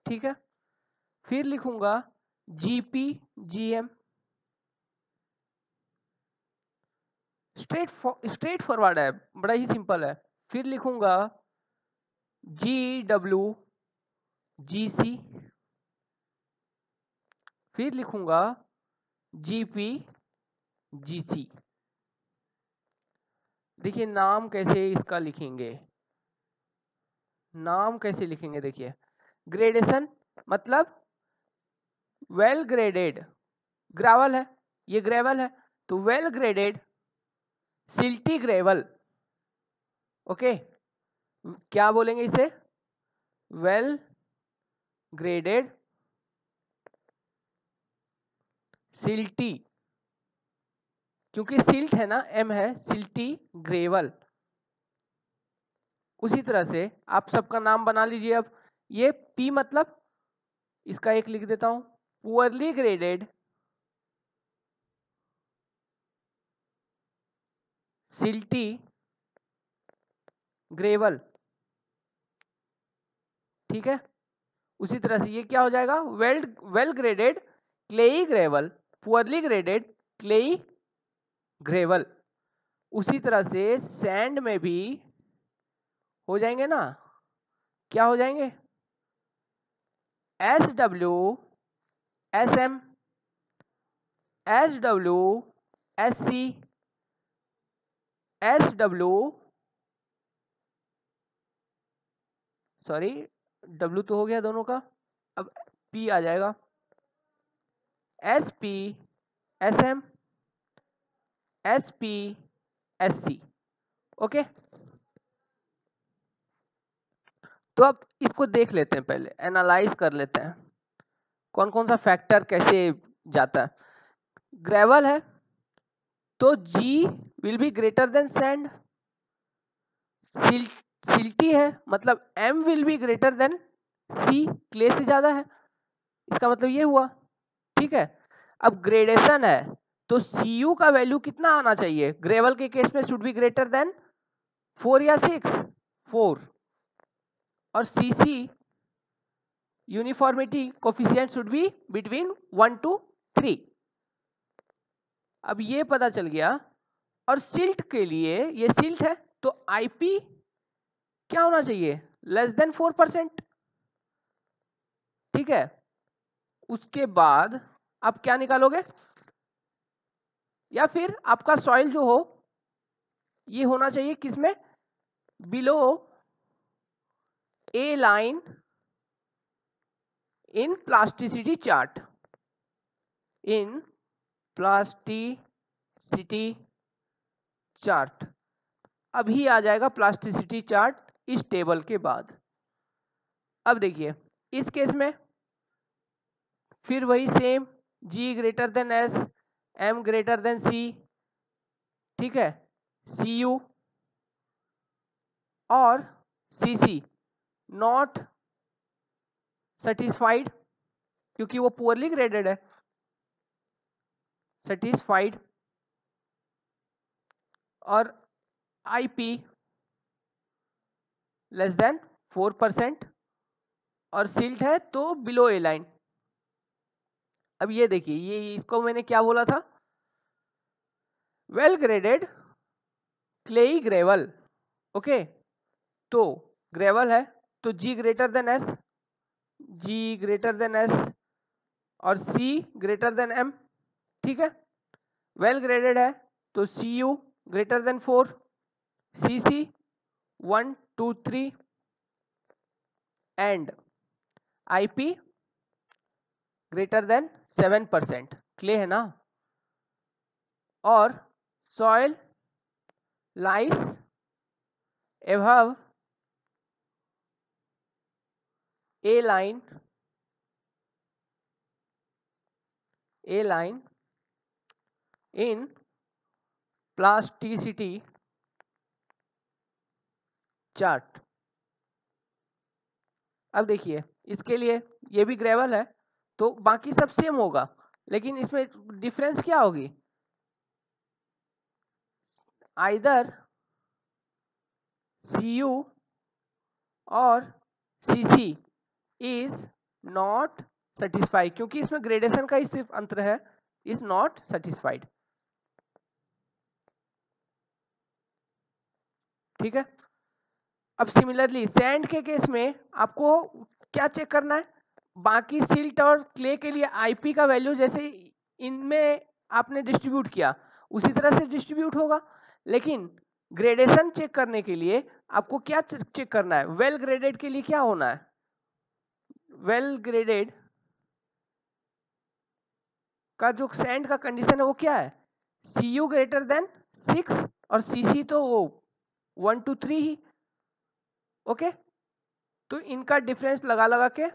ठीक है। फिर लिखूंगा GP GM, स्ट्रेट फॉरवर्ड है, बड़ा ही सिंपल है। फिर लिखूंगा GW GC, फिर लिखूंगा GP GC। देखिए नाम कैसे इसका लिखेंगे, नाम कैसे लिखेंगे? देखिए ग्रेडेशन मतलब वेल ग्रेडेड, ग्रेवल है, ये ग्रेवल है, तो well graded silty gravel. Okay, क्या बोलेंगे इसे? वेल ग्रेडेड सिल्टी, क्योंकि सिल्ट है ना, एम है, सिल्टी ग्रेवल। उसी तरह से आप सबका नाम बना लीजिए। अब ये पी मतलब इसका एक लिख देता हूं, पुअरली ग्रेडेड सिल्टी ग्रेवल, ठीक है। उसी तरह से ये क्या हो जाएगा? Well graded clay gravel, poorly graded clay gravel. उसी तरह से सैंड में भी हो जाएंगे ना, क्या हो जाएंगे? SW SM, SW SC, SW sorry W तो हो गया दोनों का, अब P आ जाएगा, SP SM, SP SC। Okay, तो अब इसको देख लेते हैं, पहले एनालाइज कर लेते हैं कौन कौन सा फैक्टर कैसे जाता है। ग्रेवल है तो G will be greater then sand. Silty है मतलब M will be greater than C, clay से ज्यादा है, इसका मतलब ये हुआ, ठीक है। अब ग्रेडेशन है तो Cu का वैल्यू कितना आना चाहिए? ग्रेवल के केस में शुड बी ग्रेटर देन 4 या 6, 4। और Cc uniformity coefficient should be between 1 to 3। अब ये पता चल गया। और सिल्ट के लिए, ये सिल्ट है तो IP क्या होना चाहिए? लेस देन 4%, ठीक है। उसके बाद आप क्या निकालोगे? या फिर आपका सॉइल जो हो ये होना चाहिए किसमें, below A line in plasticity chart, in plasticity chart. अभी आ जाएगा प्लास्टिसिटी चार्ट इस टेबल के बाद। अब देखिए इस केस में फिर वही same, G greater than S, M greater than C, ठीक है, Cu और Cc नॉट सेटिस्फाइड क्योंकि वो पुअरली ग्रेडेड है, सेटिस्फाइड, और IP लेस देन 4% और सिल्ट है तो बिलो ए लाइन। अब ये देखिए, ये इसको मैंने क्या बोला था, well graded clay gravel, okay. तो ग्रेवल है तो G greater than S, G greater than S और C ग्रेटर देन M, ठीक है। वेल ग्रेडेड है तो Cu greater than 4, Cc 1 2 3 and IP greater than 7%, clay है ना, और soil lies above A line in plasticity chart. अब देखिए इसके लिए ये भी ग्रेवल है तो बाकी सब सेम होगा, लेकिन इसमें डिफरेंस क्या होगी, आइदर Cu और Cc इज नॉट सेटिस्फाइड, क्योंकि इसमें ग्रेडेशन का ही सिर्फ अंतर है, इज नॉट सेटिस्फाइड, ठीक है। अब सिमिलरली सैंड के केस में आपको क्या चेक करना है, बाकी सिल्ट और क्ले के लिए आईपी का वैल्यू जैसे इनमें आपने डिस्ट्रीब्यूट किया उसी तरह से डिस्ट्रीब्यूट होगा, लेकिन ग्रेडेशन चेक करने के लिए आपको क्या चेक करना है, वेल ग्रेडेड के लिए क्या होना है, वेल ग्रेडेड का जो सैंड का कंडीशन है वो क्या है, Cu ग्रेटर देन 6 और Cc तो वो 1 2 3 ही, ओके। तो इनका डिफरेंस लगा लगा के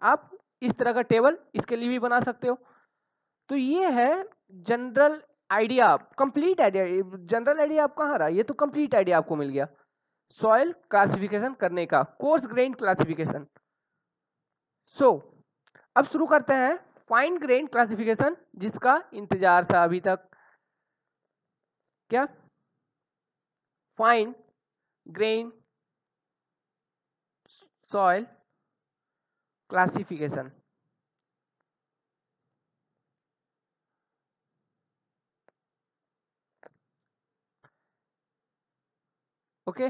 आप इस तरह का टेबल इसके लिए भी बना सकते हो। तो ये है general idea, complete idea. General idea आप कहाँ रहा, ये तो कंप्लीट आइडिया आपको मिल गया सॉइल क्लासिफिकेशन करने का, कोर्स ग्रेन क्लासिफिकेशन। सो अब शुरू करते हैं फाइन ग्रेन क्लासिफिकेशन, जिसका इंतजार था अभी तक। क्या, fine grain soil classification, okay.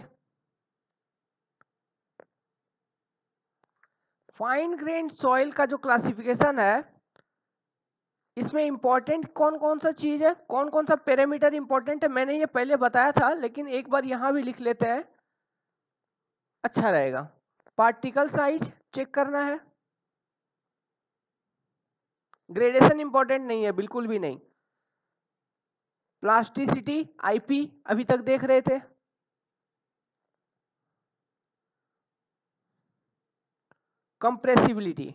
Fine grain soil का जो क्लासिफिकेशन है, इसमें इंपॉर्टेंट कौन कौन सा चीज है, कौन कौन सा पैरामीटर इंपॉर्टेंट है, मैंने ये पहले बताया था लेकिन एक बार यहां भी लिख लेते हैं, अच्छा रहेगा। पार्टिकल साइज चेक करना है, ग्रेडेशन इंपॉर्टेंट नहीं है, बिल्कुल भी नहीं। प्लास्टिसिटी, आईपी अभी तक देख रहे थे, कंप्रेसिबिलिटी,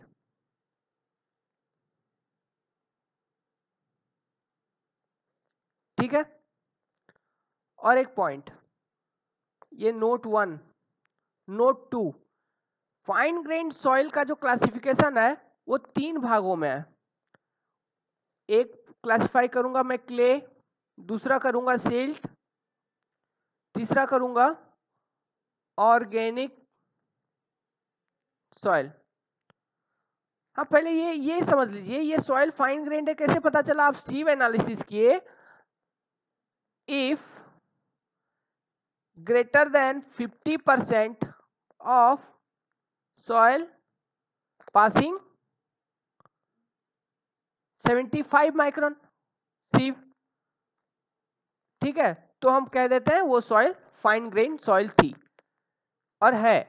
ठीक है। और एक पॉइंट, ये note 1 note 2, fine grain soil का जो क्लासिफिकेशन है वो 3 भागों में है। एक क्लासिफाई करूंगा मैं क्ले, दूसरा करूंगा सिल्ट, तीसरा करूंगा ऑर्गेनिक सॉइल। हाँ पहले ये समझ लीजिए, ये सॉइल फाइन ग्रेन्ड है कैसे पता चला, आप सीव एनालिसिस किए, if greater than 50% of soil passing 75 micron sieve, ठीक है। तो हम कह देते हैं वो सॉइल फाइन ग्रेन सॉइल थी और है।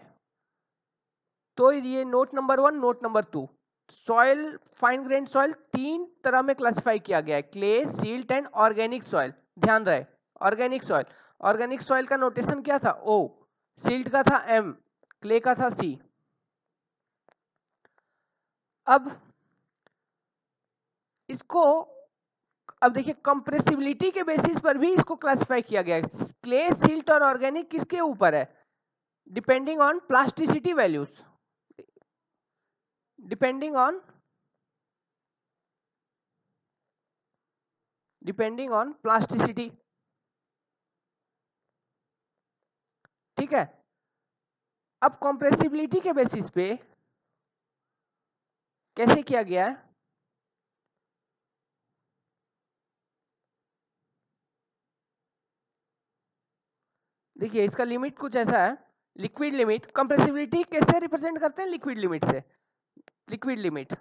तो ये note number 1, note number 2, soil fine grain soil 3 तरह में क्लासिफाई किया गया है, clay, silt and organic soil. ध्यान रहे, ऑर्गेनिक सॉइल, ऑर्गेनिक सॉइल का नोटेशन क्या था? O, सिल्ट का था M, क्ले का था C। अब इसको, अब देखिए कंप्रेसिबिलिटी के बेसिस पर भी इसको क्लासिफाई किया गया है। क्ले, सिल्ट और ऑर्गेनिक किसके ऊपर है? Depending on plasticity values, depending on plasticity. ठीक है, अब कंप्रेसिबिलिटी के बेसिस पे कैसे किया गया है? देखिए इसका लिमिट कुछ ऐसा है, लिक्विड लिमिट। कंप्रेसिबिलिटी कैसे रिप्रेजेंट करते हैं? लिक्विड लिमिट से, लिक्विड लिमिट,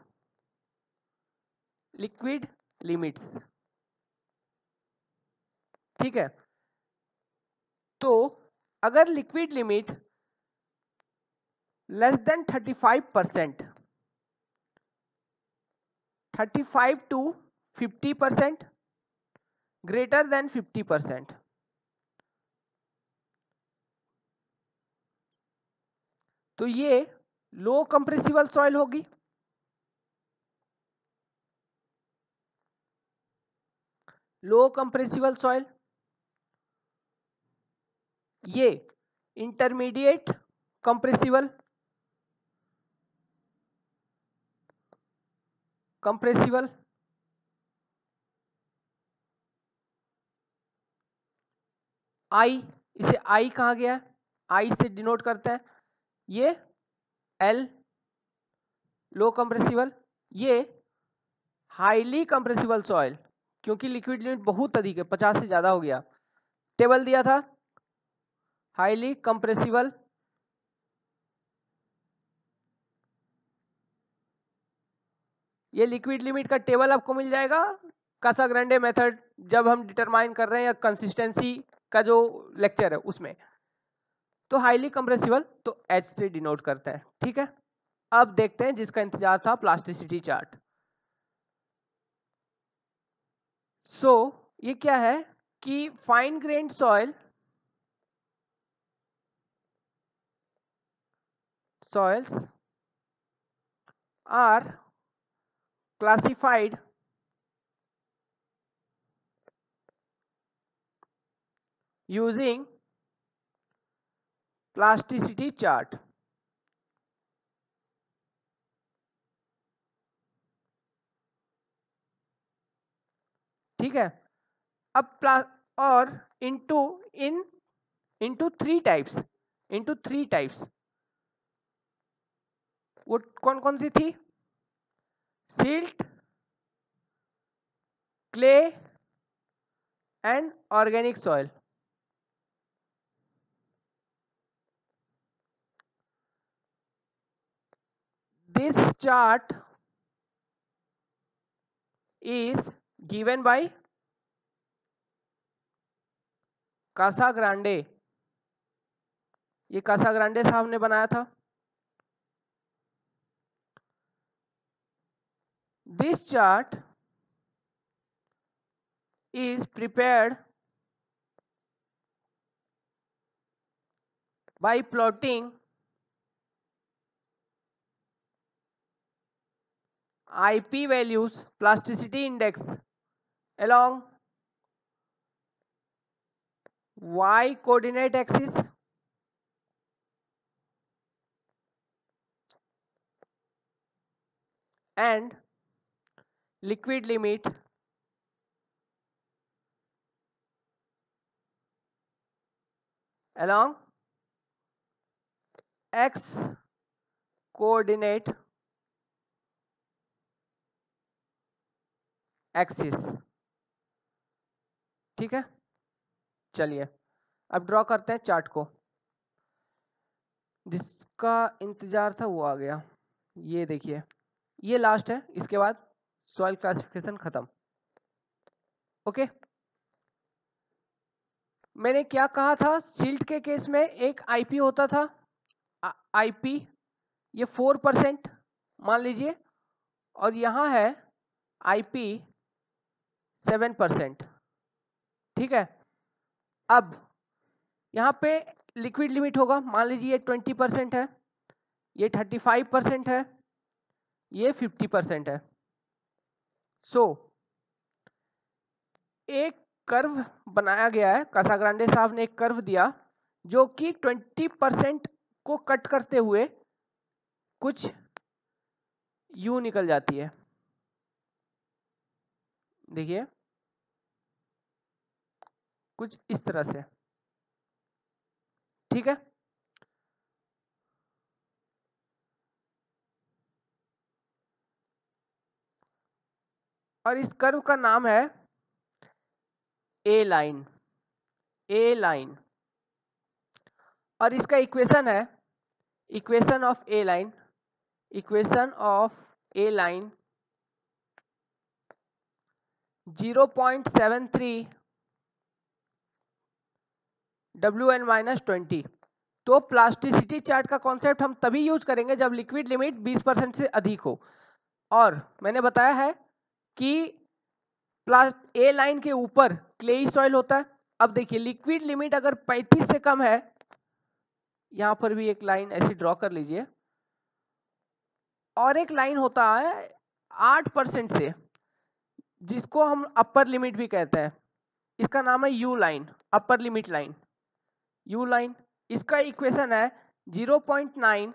लिक्विड लिमिट्स। ठीक है, तो अगर liquid limit less than 35%, 35 to 50%, greater then 50%, तो ये लो कंप्रेसिबल सॉइल होगी। लो कंप्रेसिबल सॉइल, ये इंटरमीडिएट कंप्रेसिबल, कंप्रेसिबल, आई, इसे आई कहा गया है, आई से डिनोट करते हैं। ये एल लो कंप्रेसिबल, ये हाईली कंप्रेसिबल सॉइल, क्योंकि लिक्विड लिमिट बहुत अधिक है, 50 से ज्यादा हो गया। टेबल दिया था हाईली कंप्रेसिबल, ये लिक्विड लिमिट का टेबल आपको मिल जाएगा कासाग्रांडे मेथड जब हम डिटरमाइन कर रहे हैं, या कंसिस्टेंसी का जो लेक्चर है उसमें। तो हाईली कंप्रेसिबल तो H से डिनोट करता है। ठीक है, अब देखते हैं जिसका इंतजार था, प्लास्टिसिटी चार्ट। सो ये क्या है कि fine grand soil, soils are classified using plasticity chart। ठीक है, अब और इंटू थ्री टाइप्स, वो कौन कौन सी थी? Silt, clay and organic soil. This chart is given by कासाग्रांडे, ये कासाग्रांडे साहब ने बनाया था। This chart is prepared by plotting IP values, plasticity index along y coordinate axis and liquid limit along x coordinate axis। ठीक है, चलिए अब draw करते हैं चार्ट को। जिसका इंतजार था वो आ गया, ये देखिए, ये लास्ट है, इसके बाद सॉइल क्लासिफिकेशन खत्म। ओके, मैंने क्या कहा था, सिल्ट के केस में एक आईपी होता था, आईपी ये 4% मान लीजिए, और यहां है आईपी 7%। ठीक है, अब यहां पे लिक्विड लिमिट होगा, मान लीजिए 20% है, ये 35% है, ये 50% है। सो एक कर्व बनाया गया है, कासाग्रांडे साहब ने एक कर्व दिया जो कि 20% को कट करते हुए कुछ यूं निकल जाती है, देखिए कुछ इस तरह से। ठीक है, और इस कर्व का नाम है ए लाइन, ए लाइन, और इसका इक्वेशन है, equation of A line, equation of A line 0.73 WN-20। तो प्लास्टिसिटी चार्ट का कॉन्सेप्ट हम तभी यूज करेंगे जब लिक्विड लिमिट 20% से अधिक हो, और मैंने बताया है कि ए लाइन के ऊपर क्लेई सॉइल होता है। अब देखिए लिक्विड लिमिट अगर 35 से कम है, यहां पर भी एक लाइन ऐसी ड्रॉ कर लीजिए, और एक लाइन होता है 8% से, जिसको हम अपर लिमिट भी कहते हैं, इसका नाम है U line, upper limit line, U line. इसका इक्वेशन है 0.9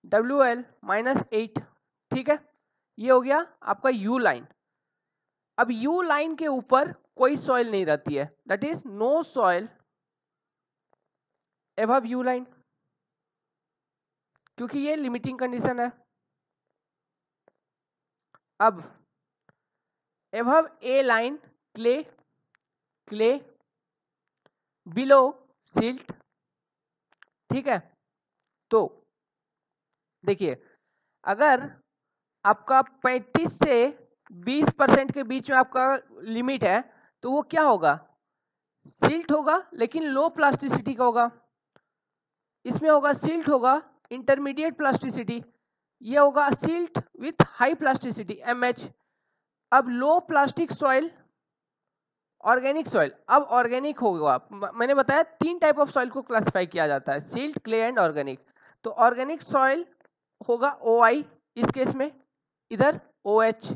WL-8। ठीक है, ये हो गया आपका यू लाइन। अब यू लाइन के ऊपर कोई सॉइल नहीं रहती है, that is no soil above U line, क्योंकि ये लिमिटिंग कंडीशन है। अब above A line clay, clay below silt. ठीक है, तो देखिए अगर आपका 35 से 20% के बीच में आपका लिमिट है, तो वो क्या होगा, सिल्ट होगा, लेकिन लो प्लास्टिसिटी का होगा। इसमें होगा सिल्ट होगा इंटरमीडिएट प्लास्टिसिटी, ये होगा silt with high plasticity MH। अब low plastic soil, organic soil, अब ऑर्गेनिक होगा, मैंने बताया 3 टाइप ऑफ सॉइल को क्लासिफाई किया जाता है, सिल्ट, क्ले एंड ऑर्गेनिक। तो ऑर्गेनिक सॉइल होगा OI, इस केस में इधर OH।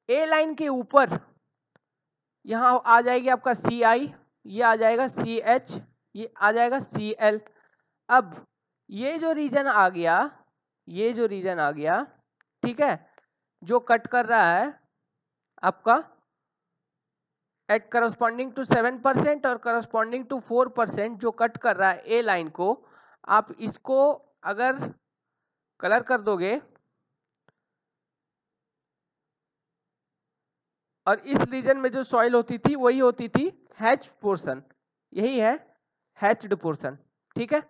ए लाइन के ऊपर यहां आ जाएगी आपका CI, ये आ जाएगा CH, ये आ जाएगा CL। अब ये जो रीजन आ गया, ये जो रीजन आ गया, ठीक है, जो कट कर रहा है आपका एट करस्पॉन्डिंग टू 7% और करस्पॉन्डिंग टू 4%, जो कट कर रहा है ए लाइन को, आप इसको अगर कलर कर दोगे और इस रीजन में जो सॉइल होती थी वही होती थी हैच पोर्शन, यही है हैच्ड पोर्शन। ठीक है,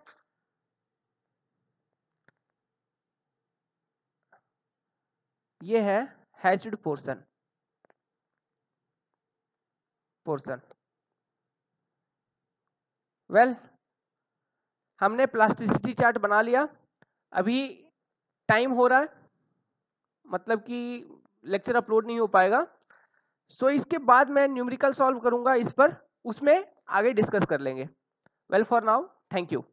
ये है हैच्ड पोर्शन, वेल हमने प्लास्टिसिटी चार्ट बना लिया। अभी टाइम हो रहा है, मतलब कि लेक्चर अपलोड नहीं हो पाएगा, सो इसके बाद मैं न्यूमेरिकल सॉल्व करूंगा इस पर, उसमें आगे डिस्कस कर लेंगे। Well for now, thank you.